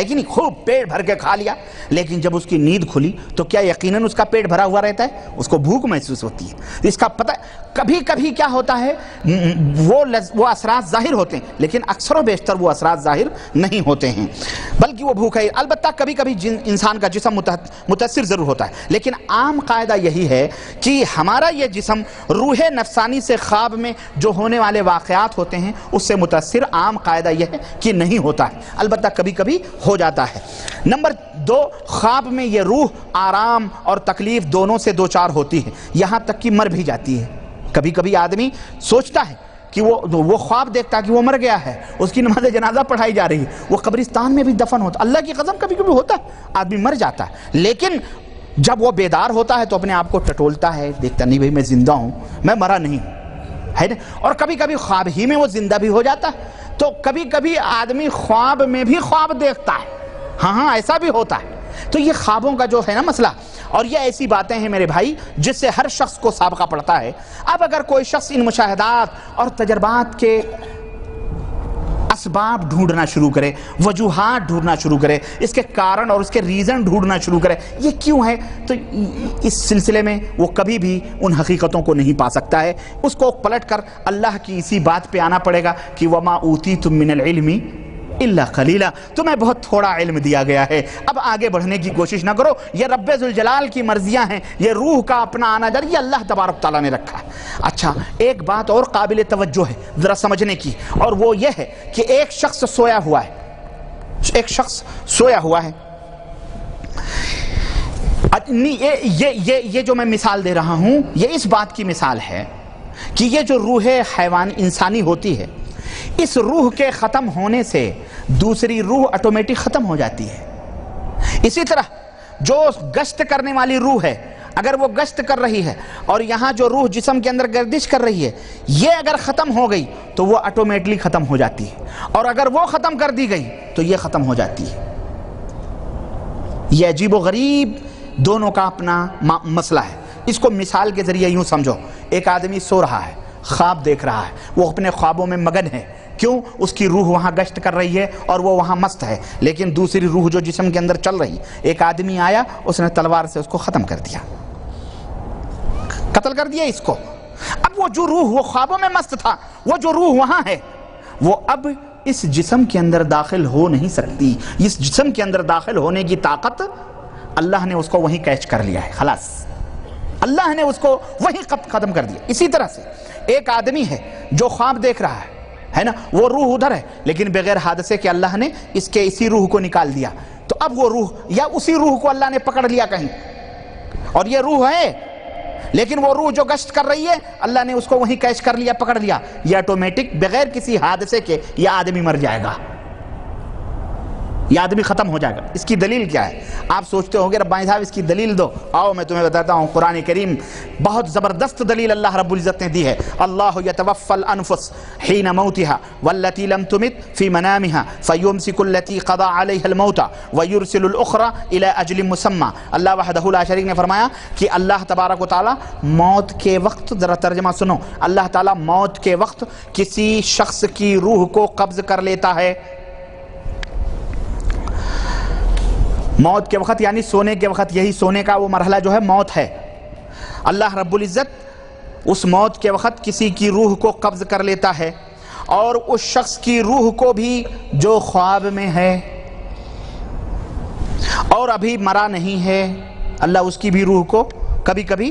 ہے کہ نہیں, خوب پیٹ بھر کے کھا لیا, لیکن جب اس کی نیند کھلی تو کیا یقیناً اس کا پیٹ بھرا ہوا رہتا ہے؟ اس کو بھوک محسوس ہوتی ہے. اس کا پتہ کبھی کبھی کیا ہوتا ہے, وہ اثرات ظاہر ہوتے ہیں لیکن اکثر و بیشتر وہ اثرات ظاہر نہیں ہوتے ہیں, بلکہ وہ بھوک ہے. البتہ کبھی کبھی انسان کا جسم متاثر ضرور ہوتا ہے, لیکن عام قاعدہ یہی ہے کہ ہمارا یہ جسم روح نفسانی سے خواب میں جو ہونے والے واقعات ہوتے ہیں اس سے متاثر عام قاعدہ یہ ہے کہ نہیں ہوتا ہے, البتہ کبھی کبھی ہو جاتا ہے. نمبر 2, خواب میں یہ روح آرام اور تکلیف دونوں سے دوچار ہوتی ہے, یہاں تک کہ مر بھی جاتی ہے. کبھی کبھی آدمی سوچتا ہے کہ وہ خواب دیکھتا ہے کہ وہ مر گیا ہے, اس کی نماز جنازہ پڑھائی جا رہی ہے, وہ قبرستان میں بھی دفن ہوتا. اللہ کی قسم کبھی کبھی ہوتا ہے, آدمی مر جاتا ہے, لیکن جب وہ بیدار ہوتا ہے تو اپنے آپ کو ٹٹولتا ہے, دیکھتا نہیں بھئی میں زندہ ہوں, میں مرا نہیں ہوں, ہے نا. اور کبھی کبھی خواب ہی میں وہ زندہ بھی ہو جاتا ہے. تو کبھی کبھی آدمی خواب میں بھی خواب دیکھتا ہے, ہاں ایسا بھی ہوتا ہے. تو یہ خوابوں کا جو ہے نا مسئلہ, اور یہ ایسی باتیں ہیں میرے بھائی جس سے ہر شخص کو سابقہ پڑتا ہے. اب اگر کوئی شخص ان مشاہدات اور تجربات کے اسباب ڈھونڈنا شروع کرے, وجوہات ڈھونڈنا شروع کرے, اس کے کارن اور اس کے ریزن ڈھونڈنا شروع کرے, یہ کیوں ہے, تو اس سلسلے میں وہ کبھی بھی ان حقیقتوں کو نہیں پا سکتا ہے. اس کو پلٹ کر اللہ کی اسی بات پہ آنا پڑے گا کہ وَمَا أُوتِيتُم مِّنَ الْعِلْمِ إِلَّا قَلِيلًا, تمہیں بہت تھوڑا علم دیا گیا ہے, اب آگے بڑھنے کی کوشش نہ کرو. یہ رب ذوالجلال کی مرضیاں ہیں, یہ روح کا اپنا آنا جانا یہ اللہ تبارک تعالیٰ نے رکھا ہے. اچھا, ایک بات اور قابل توجہ ہے ذرا سمجھنے کی, اور وہ یہ ہے کہ ایک شخص سویا ہوا ہے, ایک شخص سویا ہوا ہے. یہ جو میں مثال دے رہا ہوں یہ اس بات کی مثال ہے کہ یہ جو روح حیوان انسانی ہوتی ہے, اس روح کے ختم ہونے سے دوسری روح آٹومیٹک ختم ہو جاتی ہے. اسی طرح جو گشت کرنے والی روح ہے, اگر وہ گشت کر رہی ہے اور یہاں جو روح جسم کے اندر گردش کر رہی ہے یہ اگر ختم ہو گئی تو وہ آٹومیٹلی ختم ہو جاتی ہے, اور اگر وہ ختم کر دی گئی تو یہ ختم ہو جاتی ہے. یہ عجیب و غریب دونوں کا اپنا مسئلہ ہے. اس کو مثال کے ذریعے یوں سمجھو, ایک آدمی سو رہا ہے, خواب دیکھ رہا ہے, وہ اپنے خوابوں میں مگن ہے. کیوں؟ اس کی روح وہاں گشت کر رہی ہے اور وہ وہاں مست ہے, لیکن دوسری روح جو جسم کے اندر چل رہی, ایک آدمی آیا, اس نے تلوار سے اس کو ختم کر دیا, قتل کر دیا اس کو. اب وہ جو روح وہ خوابوں میں مست تھا, وہ جو روح وہاں ہے وہ اب اس جسم کے اندر داخل ہو نہیں سکتی. اس جسم کے اندر داخل ہونے کی طاقت اللہ نے اس کو وہیں کیچ کر لیا ہے, خلاص اللہ نے اس کو وہیں ختم کر دیا. اسی طرح سے ایک آدمی ہے جو خواب دیکھ رہا ہے نا, وہ روح ادھر ہے لیکن بغیر حادثے کے اللہ نے اس کے اسی روح کو نکال دیا. تو اب وہ روح یا اسی روح کو اللہ نے پکڑ لیا کہیں, اور یہ روح ہے لیکن وہ روح جو گشت کر رہی ہے اللہ نے اس کو وہیں کیچ کر لیا, پکڑ لیا. یہ آٹومیٹک بغیر کسی حادثے کے یہ آدمی مر جائے گا, یہ آدمی ختم ہو جائے گا. اس کی دلیل کیا ہے؟ آپ سوچتے ہوں گے ربانی صاحب اس کی دلیل دو. آؤ میں تمہیں بتاتا ہوں. قرآن کریم بہت زبردست دلیل اللہ رب العزت نے دی ہے. اللہ یتوفی الانفس حین موتها والتي لم تمت في منامها فيمسك التي قضى عليها الموت ويرسل الاخرى الى اجل مسمى. اللہ وحدہ لا شریک نے فرمایا کہ اللہ تبارک و تعالی موت کے وقت, ذرا ترجمہ سنو, اللہ تعالی موت کے وقت کسی شخص کی روح کو قبض کر لیتا ہے. موت کے وقت یعنی سونے کے وقت, یہی سونے کا وہ مرحلہ جو ہے موت ہے. اللہ رب العزت اس موت کے وقت کسی کی روح کو قبض کر لیتا ہے, اور اس شخص کی روح کو بھی جو خواب میں ہے اور ابھی مرا نہیں ہے, اللہ اس کی بھی روح کو کبھی کبھی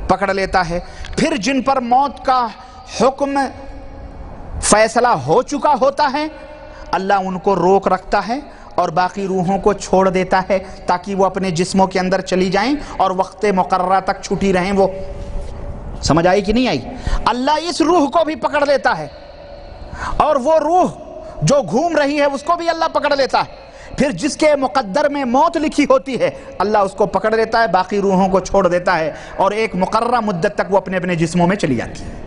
پکڑ لیتا ہے. پھر جن پر موت کا حکم فیصلہ ہو چکا ہوتا ہے اللہ ان کو روک رکھتا ہے اور باقی روحوں کو چھوڑ دیتا ہے تاکہ وہ اپنے جسموں کے اندر چلی جائیں اور وقت مقررہ تک چھٹی رہیں. وہ سمجھ آئی کہ نہیں آئی؟ اللہ اس روح کو بھی پکڑ لیتا ہے اور وہ روح جو گھوم رہی ہے اس کو بھی اللہ پکڑ لیتا ہے. پھر جس کے مقدر میں موت لکھی ہوتی ہے اللہ اس کو پکڑ لیتا ہے, باقی روحوں کو چھوڑ دیتا ہے اور ایک مقررہ مدت تک وہ اپنے اپنے جسموں میں چلی جاتی ہے.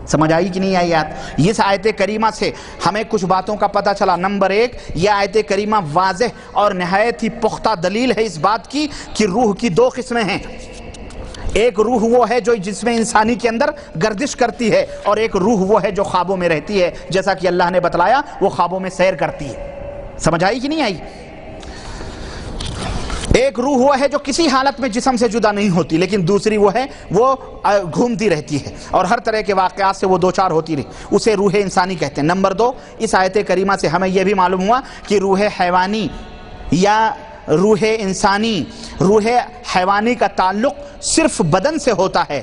سمجھ آئی کہ نہیں آئی آیات؟ اس آیت کریمہ سے ہمیں کچھ باتوں کا پتہ چلا. نمبر 1, یہ آیت کریمہ واضح اور نہایت ہی پختہ دلیل ہے اس بات کی کہ روح کی 2 قسمیں ہیں. ایک روح وہ ہے جو جسم انسانی کے اندر گردش کرتی ہے, اور ایک روح وہ ہے جو خوابوں میں رہتی ہے, جیسا کہ اللہ نے بتلایا وہ خوابوں میں سیر کرتی ہے. سمجھ آئی کہ نہیں آئی؟ ایک روح وہ ہے جو کسی حالت میں جسم سے جدا نہیں ہوتی، لیکن دوسری وہ ہے وہ گھومتی رہتی ہے اور ہر طرح کے واقعات سے وہ دوچار ہوتی رہی، اسے روح انسانی کہتے ہیں۔ نمبر 2، اس آیت کریمہ سے ہمیں یہ بھی معلوم ہوا کہ روح حیوانی یا روح انسانی، روح حیوانی کا تعلق صرف بدن سے ہوتا ہے،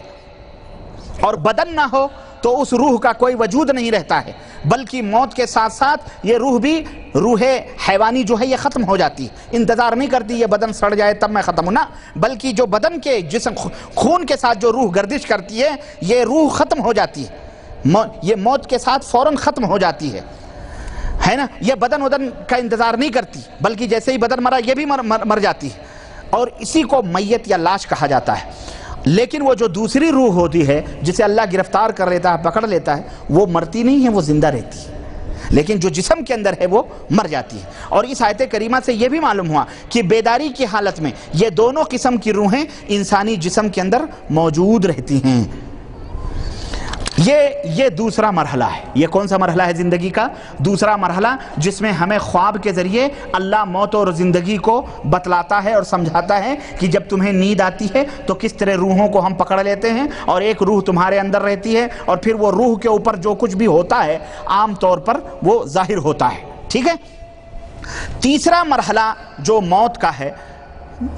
اور بدن نہ ہو تو اس روح کا کوئی وجود نہیں رہتا ہے، بلکہ موت کے ساتھ ساتھ یہ روح بھی، روح حیوانی جو ہے یہ ختم ہو جاتی ہے، انتظار نہیں کرتی یہ بدن سڑ جائے تب میں ختم ہونا، بلکہ جو بدن کے جسم خون کے ساتھ جو روح گردش کرتی ہے یہ روح ختم ہو جاتی ہے، یہ موت کے ساتھ فوراً ختم ہو جاتی ہے نا۔ یہ بدن کا انتظار نہیں کرتی، بلکہ جیسے ہی بدن مرا یہ بھی مر جاتی ہے، اور اسی کو میت یا لاش کہا جاتا ہے۔ لیکن وہ جو دوسری روح ہوتی ہے جسے اللہ گرفتار کر لیتا ہے، پکڑ لیتا ہے، وہ مرتی نہیں ہے، وہ زندہ رہتی ہے، لیکن جو جسم کے اندر ہے وہ مر جاتی ہے۔ اور اس آیت کریمہ سے یہ بھی معلوم ہوا کہ بیداری کی حالت میں یہ دونوں قسم کی روحیں انسانی جسم کے اندر موجود رہتی ہیں۔ یہ دوسرا مرحلہ ہے۔ یہ کون سا مرحلہ ہے زندگی کا؟ دوسرا مرحلہ، جس میں ہمیں خواب کے ذریعے اللہ موت اور زندگی کو بتلاتا ہے اور سمجھاتا ہے کہ جب تمہیں نیند آتی ہے تو کس طرح روحوں کو ہم پکڑ لیتے ہیں، اور ایک روح تمہارے اندر رہتی ہے، اور پھر وہ روح کے اوپر جو کچھ بھی ہوتا ہے عام طور پر وہ ظاہر ہوتا ہے، ٹھیک ہے۔ تیسرا مرحلہ جو موت کا ہے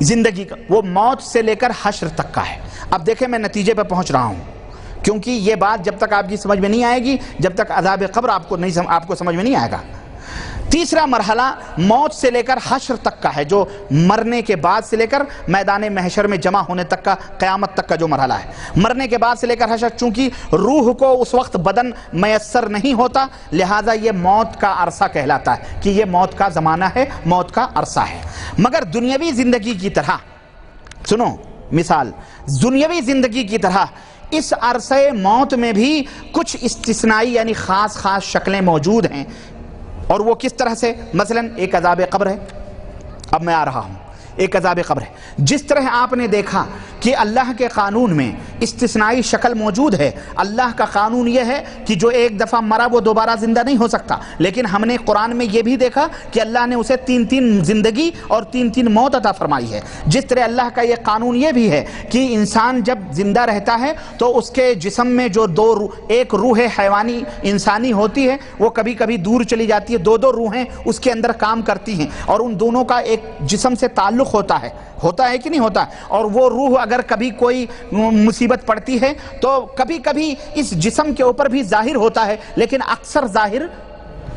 زندگی کا، وہ موت سے لے کر حشر تک کا ہے۔ اب دیکھیں میں نتیجے پہ پہنچ رہا ہوں، کیونکہ یہ بات جب تک آپ کی سمجھ میں نہیں آئے گی، جب تک عذاب قبر آپ کو سمجھ میں نہیں آئے گا۔ تیسرا مرحلہ موت سے لے کر حشر تک کا ہے، جو مرنے کے بعد سے لے کر میدان محشر میں جمع ہونے تک کا، قیامت تک کا جو مرحلہ ہے۔ مرنے کے بعد سے لے کر حشر، چونکہ روح کو اس وقت بدن میسر نہیں ہوتا، لہذا یہ موت کا عرصہ کہلاتا ہے کہ یہ موت کا زمانہ ہے، موت کا عرصہ ہے۔ مگر دنیاوی زندگی کی طرح، سنو مثال، دنیاوی زندگی کی طرح اس عرصہ موت میں بھی کچھ استثنائی یعنی خاص شکلیں موجود ہیں، اور وہ کس طرح سے؟ مثلا ایک عذاب قبر ہے، اب میں آ رہا ہوں، ایک عذاب قبر ہے۔ جس طرح آپ نے دیکھا کہ اللہ کے قانون میں استثنائی شکل موجود ہے، اللہ کا قانون یہ ہے کہ جو ایک دفعہ مرا وہ دوبارہ زندہ نہیں ہو سکتا، لیکن ہم نے قرآن میں یہ بھی دیکھا کہ اللہ نے اسے 3 زندگی اور 3 موت عطا فرمائی ہے۔ جس طرح اللہ کا یہ قانون یہ بھی ہے کہ انسان جب زندہ رہتا ہے تو اس کے جسم میں جو ایک روح حیوانی انسانی ہوتی ہے وہ کبھی کبھی دور چلی جاتی ہے، 2 روحیں اس کے اندر کام کرتی ہیں، اور ان دونوں کا ایک جسم سے تعلق ہوتا ہے کہ نہیں ہوتا؟ اور وہ روح اگر کبھی کوئی مصیبت پڑتی ہے تو کبھی کبھی اس جسم کے اوپر بھی ظاہر ہوتا ہے، لیکن اکثر ظاہر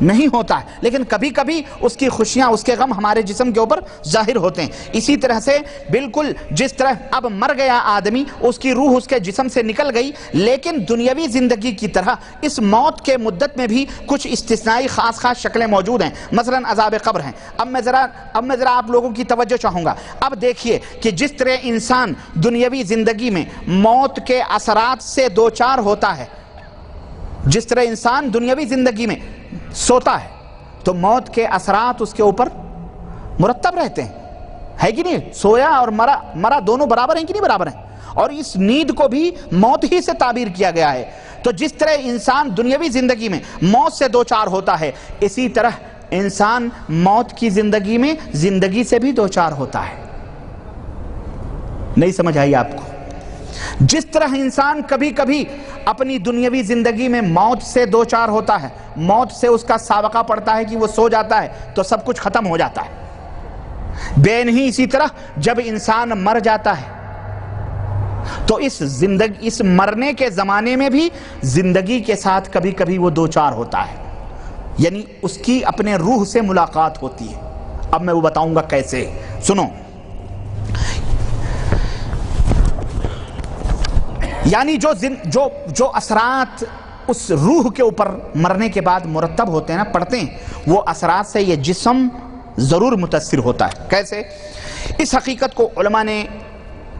نہیں ہوتا ہے، لیکن کبھی کبھی اس کی خوشیاں، اس کے غم ہمارے جسم کے اوپر ظاہر ہوتے ہیں۔ اسی طرح سے بالکل جس طرح اب مر گیا آدمی، اس کی روح اس کے جسم سے نکل گئی، لیکن دنیاوی زندگی کی طرح اس موت کے مدت میں بھی کچھ استثنائی خاص شکلیں موجود ہیں، مثلا عذاب قبر ہیں۔ اب میں ذرا آپ لوگوں کی توجہ چاہوں گا۔ اب دیکھیے کہ جس طرح انسان دنیاوی زندگی میں موت کے اثرات سے دوچار ہوتا ہے، جس طرح انسان دنیاوی زندگی میں سوتا ہے تو موت کے اثرات اس کے اوپر مرتب رہتے ہیں، ہے کہ نہیں؟ سویا اور مرا دونوں برابر ہیں کہ نہیں برابر ہیں؟ اور اس نیند کو بھی موت ہی سے تعبیر کیا گیا ہے۔ تو جس طرح انسان دنیاوی زندگی میں موت سے دوچار ہوتا ہے، اسی طرح انسان موت کی زندگی میں زندگی سے بھی دوچار ہوتا ہے۔ نہیں سمجھ آئی آپ کو؟ جس طرح انسان کبھی کبھی اپنی دنیاوی زندگی میں موت سے دوچار ہوتا ہے، موت سے اس کا سابقہ پڑتا ہے کہ وہ سو جاتا ہے تو سب کچھ ختم ہو جاتا ہے، بے نہیں اسی طرح جب انسان مر جاتا ہے تو اس مرنے کے زمانے میں بھی زندگی کے ساتھ کبھی کبھی وہ دوچار ہوتا ہے، یعنی اس کی اپنے روح سے ملاقات ہوتی ہے۔ اب میں وہ بتاؤں گا کیسے، سنو۔ یعنی جو اثرات اس روح کے اوپر مرنے کے بعد مرتب ہوتے ہیں نا، پڑتے ہیں، وہ اثرات سے یہ جسم ضرور متاثر ہوتا ہے۔ کیسے؟ اس حقیقت کو علماء نے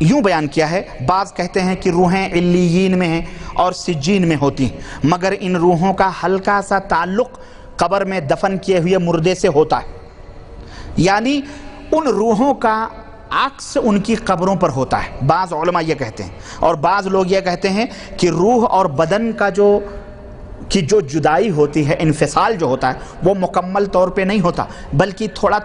یوں بیان کیا ہے، بعض کہتے ہیں کہ روحیں علیین میں ہیں اور سجین میں ہوتی ہیں، مگر ان روحوں کا ہلکا سا تعلق قبر میں دفن کیے ہوئے مردے سے ہوتا ہے، یعنی ان روحوں کا عکس ان کی قبروں پر ہوتا ہے، بعض علماء یہ کہتے ہیں۔ اور بعض لوگ یہ کہتے ہیں کہ روح اور بدن کا جو جدائی ہوتی ہے، انفصال جو ہوتا ہے، وہ مکمل طور پہ نہیں ہوتا، بلکہ تھوڑا